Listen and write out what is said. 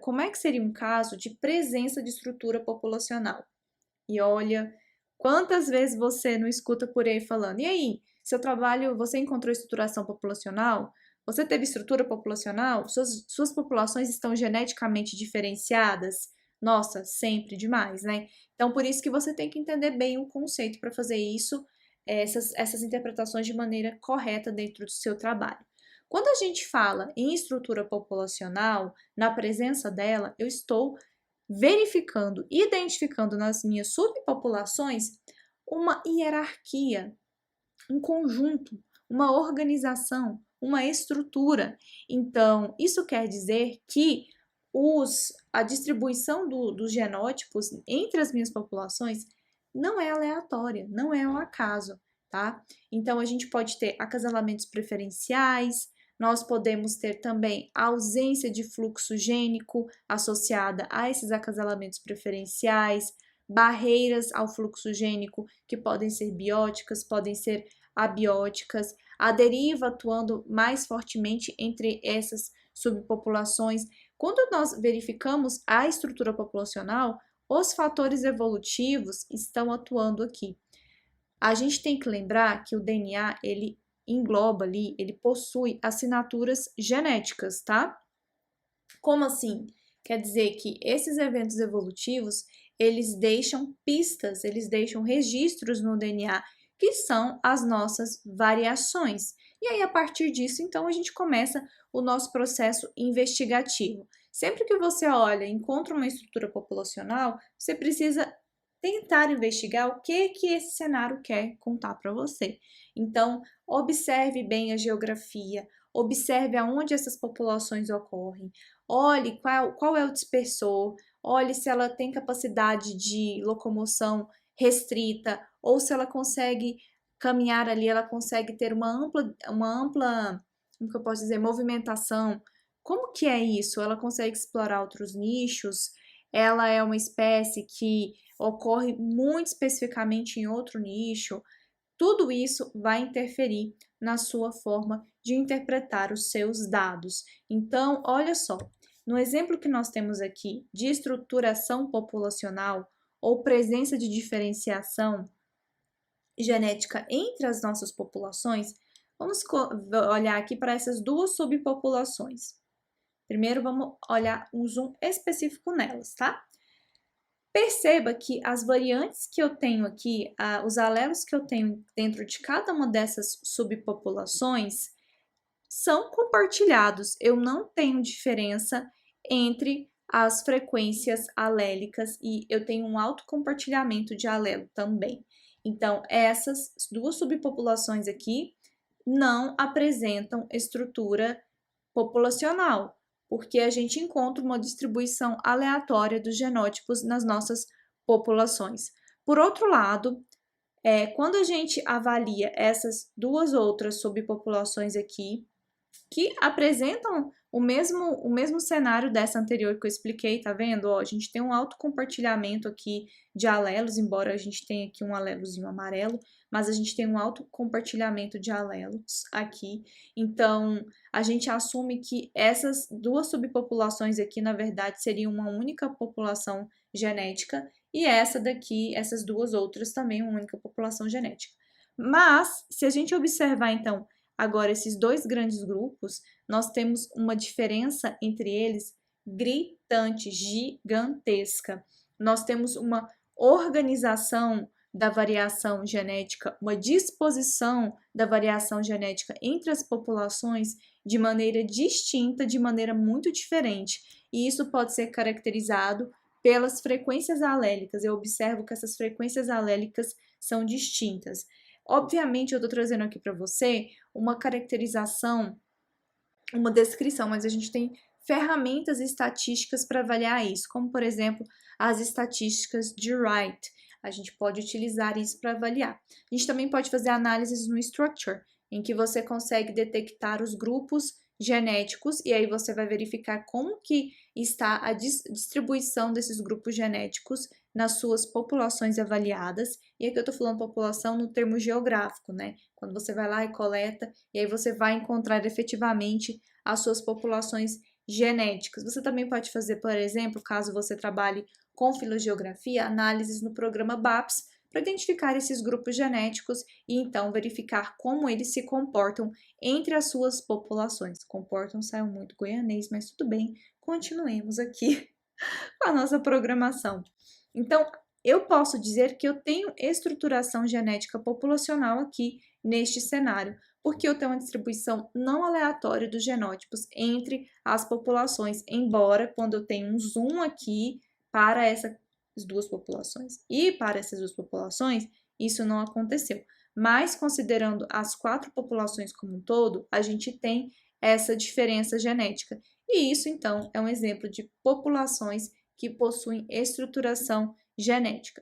como é que seria um caso de presença de estrutura populacional. E olha, quantas vezes você não escuta por aí falando, e aí, seu trabalho, você encontrou estruturação populacional? Você teve estrutura populacional? Suas populações estão geneticamente diferenciadas? Nossa, sempre demais, né? Então, por isso que você tem que entender bem o conceito para fazer isso, essas interpretações de maneira correta dentro do seu trabalho. Quando a gente fala em estrutura populacional, na presença dela, eu estou verificando, identificando nas minhas subpopulações uma hierarquia, um conjunto, uma organização, uma estrutura. Então, isso quer dizer que a distribuição dos genótipos entre as minhas populações não é aleatória, não é um acaso, tá? Então, a gente pode ter acasalamentos preferenciais, nós podemos ter também a ausência de fluxo gênico associada a esses acasalamentos preferenciais, barreiras ao fluxo gênico que podem ser bióticas, podem ser abióticas, a deriva atuando mais fortemente entre essas subpopulações. Quando nós verificamos a estrutura populacional, os fatores evolutivos estão atuando aqui. A gente tem que lembrar que o DNA, ele engloba ali, ele possui assinaturas genéticas, tá? Como assim? Quer dizer que esses eventos evolutivos, eles deixam pistas, eles deixam registros no DNA, que são as nossas variações. E aí, a partir disso, então, a gente começa o nosso processo investigativo. Sempre que você olha e encontra uma estrutura populacional, você precisa tentar investigar o que esse cenário quer contar para você. Então, observe bem a geografia, observe aonde essas populações ocorrem, olhe qual é o dispersor, olhe se ela tem capacidade de locomoção restrita ou se ela consegue caminhar ali, ela consegue ter uma ampla, como que eu posso dizer, movimentação. Como que é isso? Ela consegue explorar outros nichos? Ela é uma espécie que ocorre muito especificamente em outro nicho? Tudo isso vai interferir na sua forma de interpretar os seus dados. Então, olha só, no exemplo que nós temos aqui de estruturação populacional ou presença de diferenciação genética entre as nossas populações, vamos olhar aqui para essas duas subpopulações. Primeiro, vamos olhar um zoom específico nelas, tá? Perceba que as variantes que eu tenho aqui, os alelos que eu tenho dentro de cada uma dessas subpopulações são compartilhados. Eu não tenho diferença entre as frequências alélicas e eu tenho um alto compartilhamento de alelo também. Então, essas duas subpopulações aqui não apresentam estrutura populacional, porque a gente encontra uma distribuição aleatória dos genótipos nas nossas populações. Por outro lado, quando a gente avalia essas duas outras subpopulações aqui, que apresentam o mesmo cenário dessa anterior que eu expliquei, tá vendo? Ó, a gente tem um alto compartilhamento aqui de alelos, embora a gente tenha aqui um alelozinho amarelo, mas a gente tem um alto compartilhamento de alelos aqui. Então, a gente assume que essas duas subpopulações aqui, na verdade, seriam uma única população genética, e essa daqui, essas duas outras também, uma única população genética. Mas, se a gente observar, então, agora, esses dois grandes grupos, nós temos uma diferença entre eles gritante, gigantesca. Nós temos uma organização da variação genética, uma disposição da variação genética entre as populações de maneira distinta, de maneira muito diferente. E isso pode ser caracterizado pelas frequências alélicas. Eu observo que essas frequências alélicas são distintas. Obviamente, eu estou trazendo aqui para você uma caracterização, uma descrição, mas a gente tem ferramentas estatísticas para avaliar isso, como, por exemplo, as estatísticas de Wright. A gente pode utilizar isso para avaliar. A gente também pode fazer análises no Structure, em que você consegue detectar os grupos genéticos e aí você vai verificar como que está a distribuição desses grupos genéticos nas suas populações avaliadas. E aqui eu estou falando população no termo geográfico, né? Quando você vai lá e coleta, e aí você vai encontrar efetivamente as suas populações genéticas. Você também pode fazer, por exemplo, caso você trabalhe com filogeografia, análises no programa BAPS para identificar esses grupos genéticos e então verificar como eles se comportam entre as suas populações. Comportam saiu muito goianês, mas tudo bem, continuemos aqui com a nossa programação. Então, eu posso dizer que eu tenho estruturação genética populacional aqui neste cenário, porque eu tenho uma distribuição não aleatória dos genótipos entre as populações, embora quando eu tenho um zoom aqui para essas duas populações e para essas duas populações, isso não aconteceu. Mas considerando as 4 populações como um todo, a gente tem essa diferença genética. E isso, então, é um exemplo de populações que possuem estruturação genética.